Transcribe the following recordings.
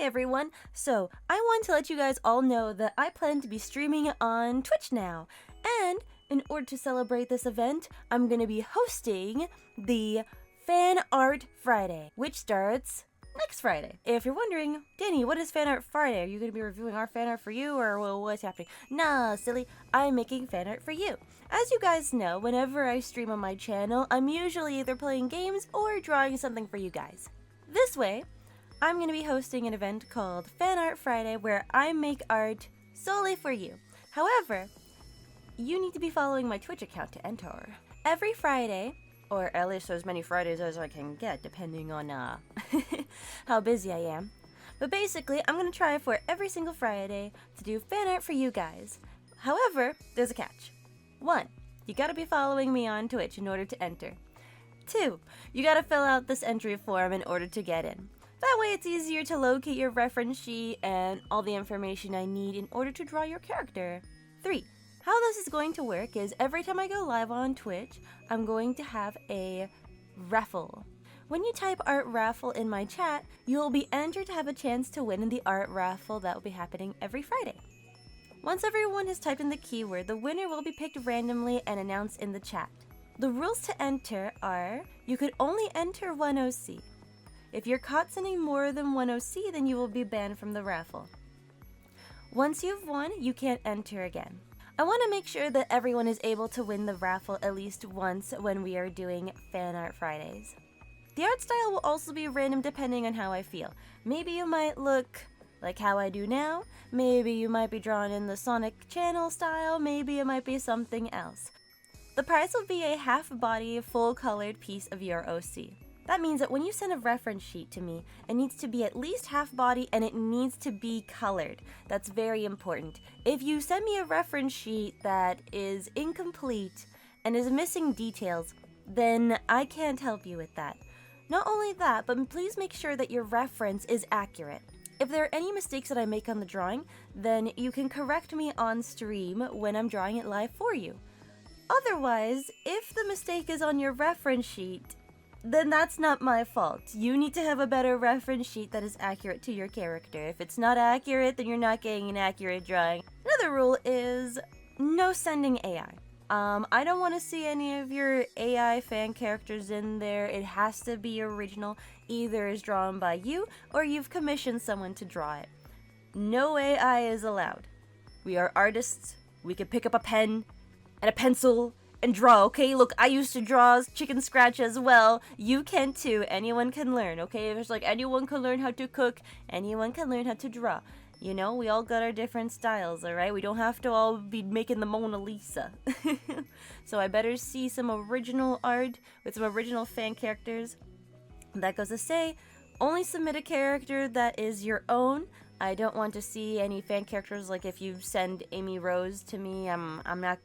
everyone! So, I want to let you guys all know that I plan to be streaming on Twitch now. And in order to celebrate this event, I'm going to be hosting the Fan Art Friday, which starts next Friday. If you're wondering, Danny, what is Fan Art Friday? Are you going to be reviewing our fan art for you, or what's happening? Nah, silly, I'm making fan art for you. As you guys know, whenever I stream on my channel, I'm usually either playing games or drawing something for you guys. This way, I'm going to be hosting an event called Fan Art Friday where I make art solely for you. However, you need to be following my Twitch account to enter. Every Friday, or at least as many Fridays as I can get, depending on how busy I am. But basically, I'm going to try for every single Friday to do fan art for you guys. However, there's a catch. 1, you gotta be following me on Twitch in order to enter. 2, you gotta fill out this entry form in order to get in. That way it's easier to locate your reference sheet and all the information I need in order to draw your character. 3, how this is going to work is every time I go live on Twitch, I'm going to have a raffle. When you type art raffle in my chat, you will be entered to have a chance to win in the art raffle that will be happening every Friday. Once everyone has typed in the keyword, the winner will be picked randomly and announced in the chat. The rules to enter are, you could only enter one OC. If you're caught sending more than one OC, then you will be banned from the raffle. Once you've won, you can't enter again. I want to make sure that everyone is able to win the raffle at least once when we are doing Fan Art Fridays. The art style will also be random depending on how I feel. Maybe you might look like how I do now, maybe you might be drawn in the Sonic Channel style, maybe it might be something else. The prize will be a half-body, full-colored piece of your OC. That means that when you send a reference sheet to me, it needs to be at least half-body and it needs to be colored. That's very important. If you send me a reference sheet that is incomplete and is missing details, then I can't help you with that. Not only that, but please make sure that your reference is accurate. If there are any mistakes that I make on the drawing, then you can correct me on stream when I'm drawing it live for you. Otherwise, if the mistake is on your reference sheet, then that's not my fault. You need to have a better reference sheet that is accurate to your character. If it's not accurate, then you're not getting an accurate drawing. Another rule is no sending AI. I don't want to see any of your AI fan characters in there. It has to be original, either is drawn by you or you've commissioned someone to draw it. No AI is allowed. We are artists. We can pick up a pen and a pencil and draw, okay? Look, I used to draw chicken scratch as well. You can too. Anyone can learn, okay? If it's like anyone can learn how to cook, anyone can learn how to draw. You know, we all got our different styles, alright? We don't have to all be making the Mona Lisa. So I better see some original art with some original fan characters. That goes to say, only submit a character that is your own. I don't want to see any fan characters, like if you send Amy Rose to me, I'm not...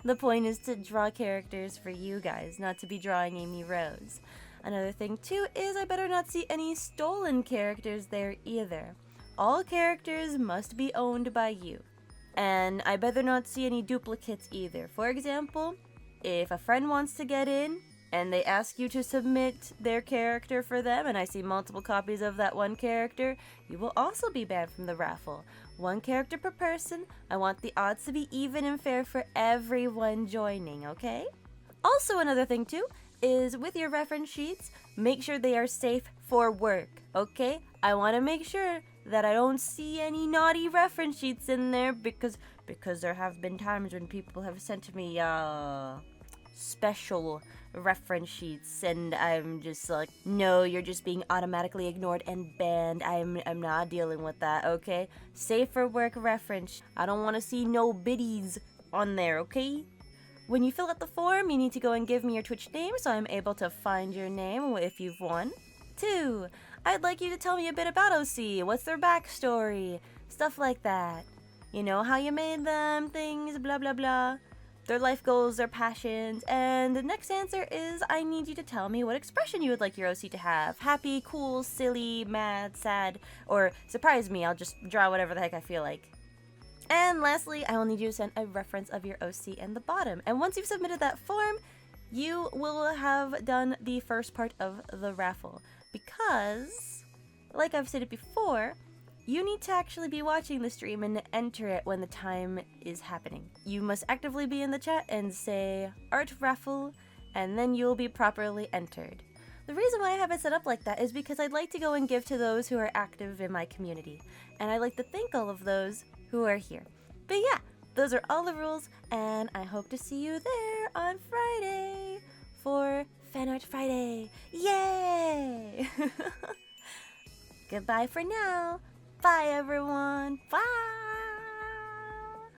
The point is to draw characters for you guys, not to be drawing Amy Rose. Another thing too is I better not see any stolen characters there either. All characters must be owned by you. And I better not see any duplicates either. For example, if a friend wants to get in and they ask you to submit their character for them and I see multiple copies of that one character, you will also be banned from the raffle. One character per person. I want the odds to be even and fair for everyone joining, okay? Also, another thing too is with your reference sheets, make sure they are safe for work, okay? I want to make sure that I don't see any naughty reference sheets in there because there have been times when people have sent me special reference sheets and I'm just like, no, you're just being automatically ignored and banned. I'm not dealing with that, okay? Safe for work reference. I don't want to see no biddies on there, okay? When you fill out the form, you need to go and give me your Twitch name so I'm able to find your name if you've won. 2, I'd like you to tell me a bit about OC. What's their backstory? Stuff like that. You know, how you made them, things, blah, blah, blah. Their life goals, their passions. And the next answer is I need you to tell me what expression you would like your OC to have. Happy, cool, silly, mad, sad, or surprise me. I'll just draw whatever the heck I feel like. And lastly, I will need you to send a reference of your OC in the bottom. And once you've submitted that form, you will have done the first part of the raffle. Because like I've said it before, you need to actually be watching the stream and enter it when the time is happening. You must actively be in the chat and say Art Raffle, and then you'll be properly entered. The reason why I have it set up like that is because I'd like to go and give to those who are active in my community, and I'd like to thank all of those who are here. But yeah, those are all the rules, and I hope to see you there on Friday for Fan Art Friday. Yay! Goodbye for now. Bye, everyone. Bye.